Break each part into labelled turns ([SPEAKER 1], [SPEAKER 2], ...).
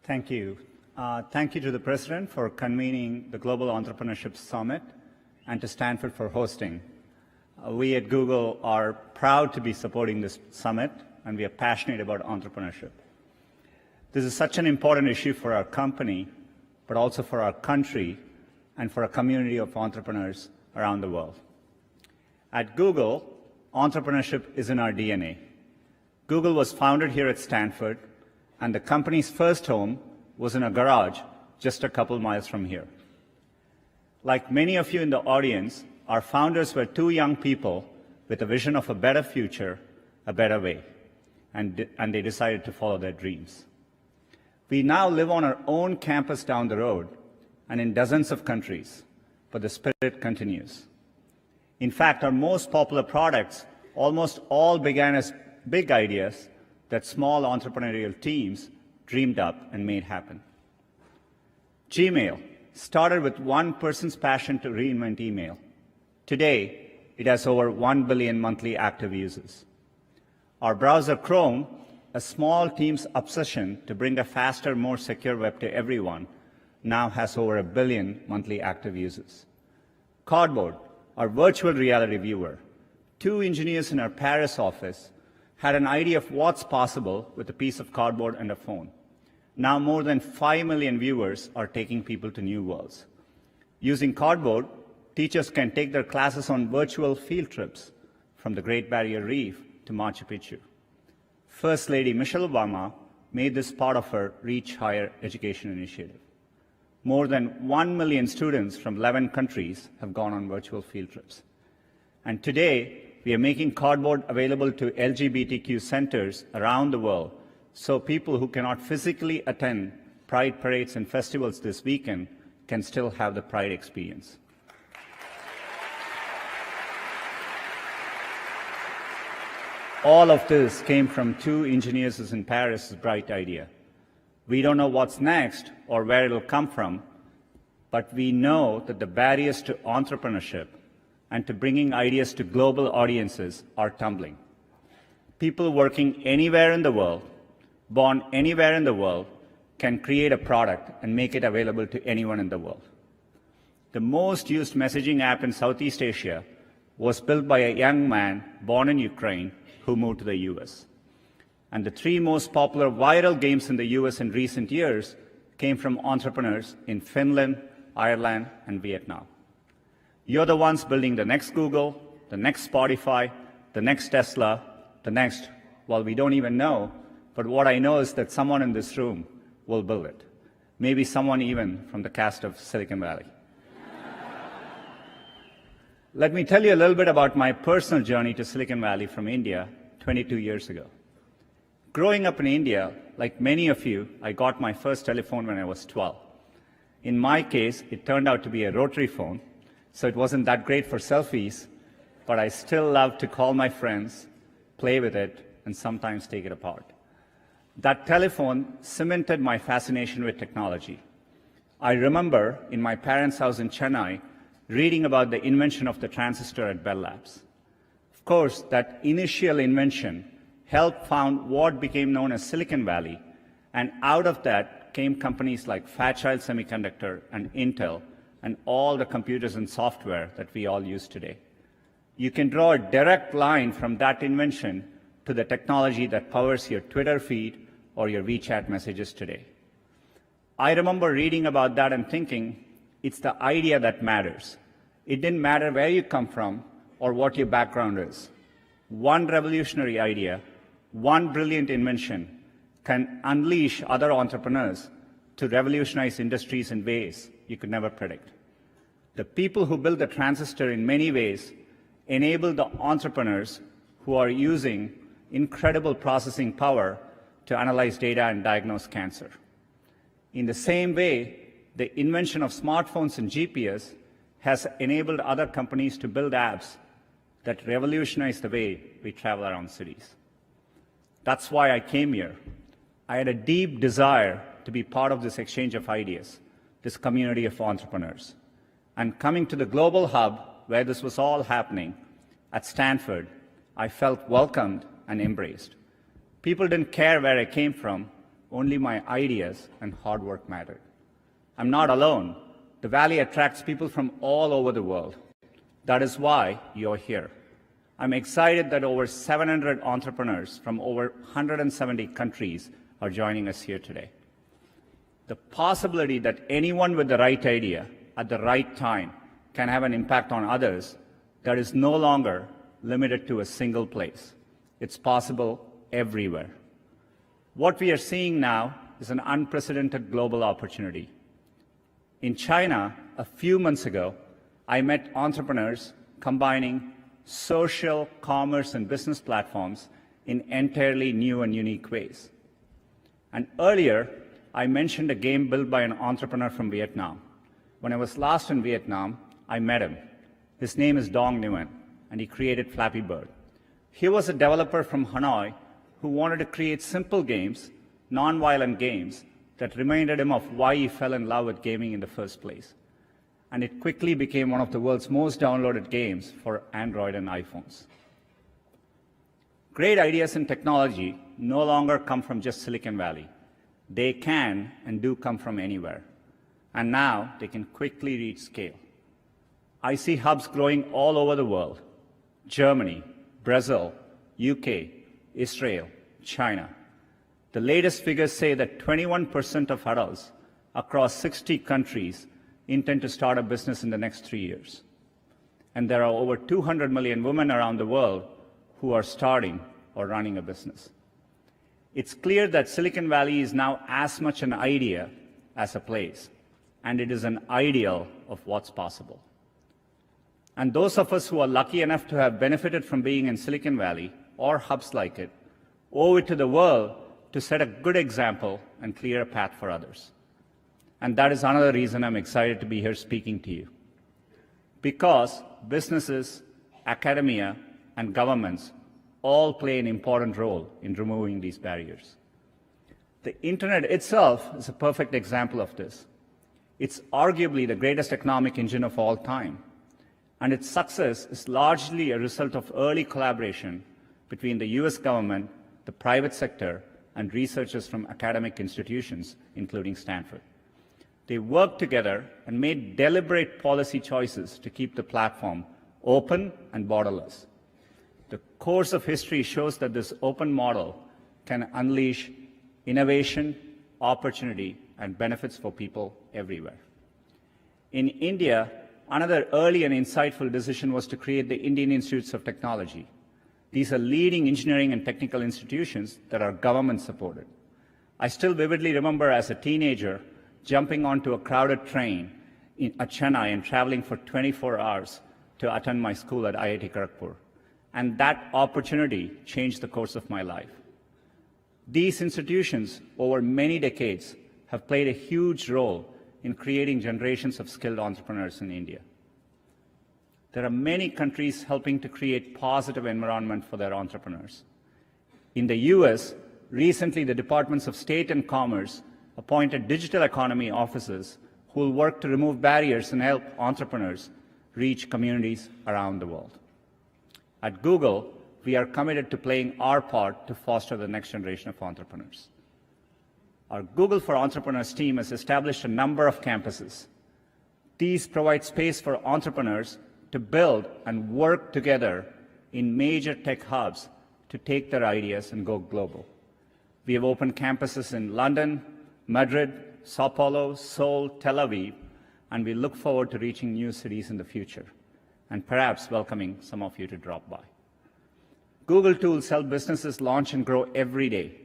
[SPEAKER 1] Thank you. Thank you to the President for convening the Global Entrepreneurship Summit and to Stanford for hosting. We at Google are proud to be supporting this summit, and we are passionate about entrepreneurship. This is such an important issue for our company, but also for our country and for a community of entrepreneurs around the world. At Google, entrepreneurship is in our DNA. Google was founded here at Stanford, and the company's first home was in a garage just a couple miles from here. Like many of you in the audience, our founders were two young people with a vision of a better future, a better way, and they decided to follow their dreams. We now live on our own campus down the road and in dozens of countries, but the spirit continues. In fact, our most popular products almost all began as big ideas that small entrepreneurial teams dreamed up and made happen. Gmail started with one person's passion to reinvent email. Today, it has over 1 billion monthly active users. Our browser Chrome, a small team's obsession to bring a faster, more secure web to everyone, now has over 1 billion monthly active users. Cardboard, our virtual reality viewer, two engineers in our Paris office had an idea of what's possible with a piece of cardboard and a phone. Now more than 5 million viewers are taking people to new worlds. Using Cardboard, teachers can take their classes on virtual field trips from the Great Barrier Reef to Machu Picchu. First Lady Michelle Obama made this part of her Reach Higher Education initiative. More than 1 million students from 11 countries have gone on virtual field trips. And today, we are making Cardboard available to LGBTQ centers around the world so people who cannot physically attend Pride parades and festivals this weekend can still have the Pride experience. All of this came from two engineers in Paris' bright idea. We don't know what's next or where it'll come from, but we know that the barriers to entrepreneurship and to bringing ideas to global audiences are tumbling. People working anywhere in the world, born anywhere in the world, can create a product and make it available to anyone in the world. The most used messaging app in Southeast Asia was built by a young man born in Ukraine who moved to the US. And the three most popular viral games in the US in recent years came from entrepreneurs in Finland, Ireland, and Vietnam. You're the ones building the next Google, the next Spotify, the next Tesla, the next, well, we don't even know, but what I know is that someone in this room will build it. Maybe someone even from the cast of Silicon Valley. Let me tell you a little bit about my personal journey to Silicon Valley from India 22 years ago. Growing up in India, like many of you, I got my first telephone when I was 12. In my case, it turned out to be a rotary phone, so it wasn't that great for selfies, but I still loved to call my friends, play with it, and sometimes take it apart. That telephone cemented my fascination with technology. I remember in my parents' house in Chennai reading about the invention of the transistor at Bell Labs. Of course, that initial invention helped found what became known as Silicon Valley, and out of that came companies like Fairchild Semiconductor and Intel, and all the computers and software that we all use today. You can draw a direct line from that invention to the technology that powers your Twitter feed or your WeChat messages today. I remember reading about that and thinking, it's the idea that matters. It didn't matter where you come from or what your background is. One revolutionary idea, one brilliant invention can unleash other entrepreneurs to revolutionize industries in ways you could never predict. The people who built the transistor in many ways enable the entrepreneurs who are using incredible processing power to analyze data and diagnose cancer. In the same way, the invention of smartphones and GPS has enabled other companies to build apps that revolutionize the way we travel around cities. That's why I came here. I had a deep desire to be part of this exchange of ideas, this community of entrepreneurs. And coming to the global hub where this was all happening, at Stanford, I felt welcomed and embraced. People didn't care where I came from, only my ideas and hard work mattered. I'm not alone. The Valley attracts people from all over the world. That is why you're here. I'm excited that over 700 entrepreneurs from over 170 countries are joining us here today. The possibility that anyone with the right idea at the right time can have an impact on others, that is no longer limited to a single place. It's possible everywhere. What we are seeing now is an unprecedented global opportunity. In China, a few months ago, I met entrepreneurs combining social, commerce, and business platforms in entirely new and unique ways. And earlier, I mentioned a game built by an entrepreneur from Vietnam. When I was last in Vietnam, I met him. His name is Dong Nguyen, and he created Flappy Bird. He was a developer from Hanoi who wanted to create simple games, non-violent games, that reminded him of why he fell in love with gaming in the first place. And it quickly became one of the world's most downloaded games for Android and iPhones. Great ideas in technology no longer come from just Silicon Valley. They can and do come from anywhere. And now they can quickly reach scale. I see hubs growing all over the world: Germany, Brazil, UK, Israel, China. The latest figures say that 21% of adults across 60 countries intend to start a business in the next 3 years. And there are over 200 million women around the world who are starting or running a business. It's clear that Silicon Valley is now as much an idea as a place, and it is an ideal of what's possible. And those of us who are lucky enough to have benefited from being in Silicon Valley or hubs like it owe it to the world to set a good example and clear a path for others. And that is another reason I'm excited to be here speaking to you. Because businesses, academia, and governments all play an important role in removing these barriers. The internet itself is a perfect example of this. It's arguably the greatest economic engine of all time. And its success is largely a result of early collaboration between the US government, the private sector, and researchers from academic institutions, including Stanford. They worked together and made deliberate policy choices to keep the platform open and borderless. The course of history shows that this open model can unleash innovation, opportunity, and benefits for people everywhere. In India, another early and insightful decision was to create the Indian Institutes of Technology. These are leading engineering and technical institutions that are government-supported. I still vividly remember as a teenager jumping onto a crowded train at Chennai and traveling for 24 hours to attend my school at IIT Kharagpur. And that opportunity changed the course of my life. These institutions, over many decades, have played a huge role in creating generations of skilled entrepreneurs in India. There are many countries helping to create positive environment for their entrepreneurs. In the US, recently the Departments of State and Commerce appointed digital economy officers who will work to remove barriers and help entrepreneurs reach communities around the world. At Google, we are committed to playing our part to foster the next generation of entrepreneurs. Our Google for Entrepreneurs team has established a number of campuses. These provide space for entrepreneurs to build and work together in major tech hubs to take their ideas and go global. We have opened campuses in London, Madrid, Sao Paulo, Seoul, Tel Aviv, and we look forward to reaching new cities in the future, and perhaps welcoming some of you to drop by. Google tools help businesses launch and grow every day.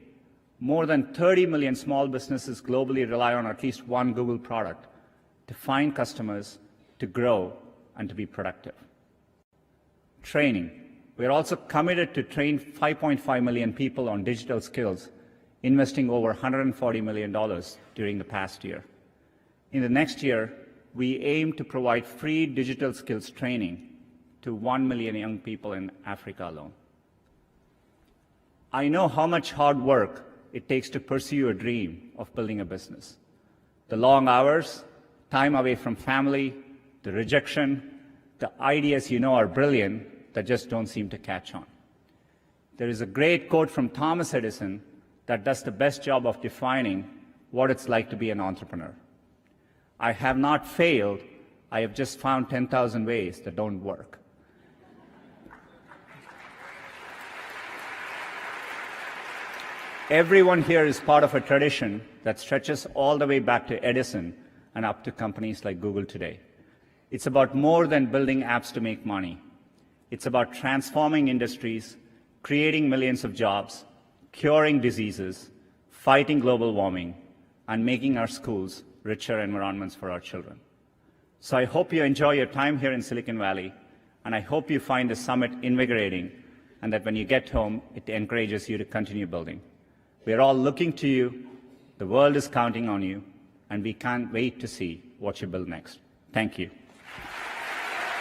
[SPEAKER 1] More than 30 million small businesses globally rely on at least one Google product to find customers, to grow, and to be productive. Training. We are also committed to train 5.5 million people on digital skills, investing over $140 million during the past year. In the next year, we aim to provide free digital skills training to 1 million young people in Africa alone. I know how much hard work it takes to pursue a dream of building a business. The long hours, time away from family, the rejection, the ideas you know are brilliant that just don't seem to catch on. There is a great quote from Thomas Edison that does the best job of defining what it's like to be an entrepreneur. I have not failed. I have just found 10,000 ways that don't work. Everyone here is part of a tradition that stretches all the way back to Edison and up to companies like Google today. It's about more than building apps to make money. It's about transforming industries, creating millions of jobs, curing diseases, fighting global warming, and making our schools richer environments for our children. So I hope you enjoy your time here in Silicon Valley, and I hope you find the summit invigorating, and that when you get home, it encourages you to continue building. We are all looking to you, the world is counting on you, and we can't wait to see what you build next. Thank you.